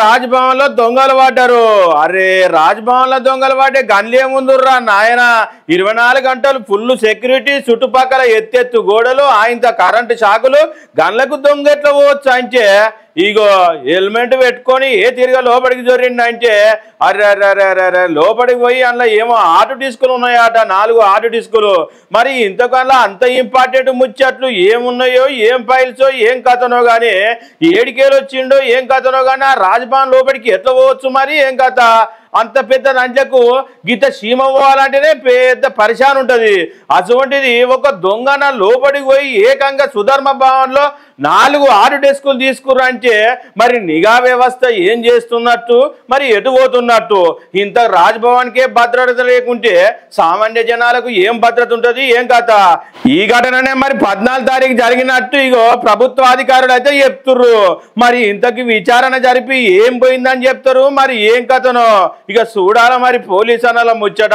రాజ్భవన్ లో దొంగలు పడ్డారు. అరే రాజ్భవన్ లో దొంగలు పడ్డే గన్లేముందుర్రా నాయన. 24 గంటలు ఫుల్ సెక్యూరిటీ, చుట్టుపక్కల ఎత్తెత్తు గోడలు, ఆయనతో కరెంటు షాకులు. గన్లకు దొంగ ఎట్లా పోవచ్చు అంటే ఇగో హెల్మెట్ పెట్టుకొని తిరిగా లోపలికి జొరిండు అంటే అరే అరే అరే అరే అరే లోపలికి పోయి అందులో ఏమో ఆటు డిస్కులు ఉన్నాయట, 4 ఆటు డిస్కులు. మరి ఇంతకన్నా అంత ఇంపార్టెంట్ ముచ్చట్లు ఏమున్నాయో, ఏం ఫైల్సో, ఏం కథనో కానీ, ఏడికేలు వచ్చిండో ఏం కథనో కానీ ఆ రాజ్భవన్ లోపలికి ఎట్లా పోవచ్చు మరి ఏం కథ. అంత పెద్ద నంజకు గీత సీమ పోవాలంటేనే పెద్ద పరిశాన్ ఉంటుంది. అటువంటిది ఒక దొంగన లోపలికి పోయి ఏకంగా సుధర్మ భవన్లో 4 ఆరు డెస్కులు తీసుకురంటే మరి నిఘా వ్యవస్థ ఏం చేస్తున్నట్టు, మరి ఎటు పోతున్నట్టు. ఇంత రాజ్భవన్కే భద్రత లేకుంటే సామాన్య జనాలకు ఏం భద్రత ఉంటుంది ఏం కథ. ఈ ఘటననే మరి 14 తారీఖు జరిగినట్టు ఇగో ప్రభుత్వ అధికారులు అయితే చెప్తుర్రు. మరి ఇంతకి విచారణ జరిపి ఏం పోయిందని చెప్తారు, మరి ఏం కథనో ఇక చూడాల మరి పోలీసు అన్నల ముచ్చట.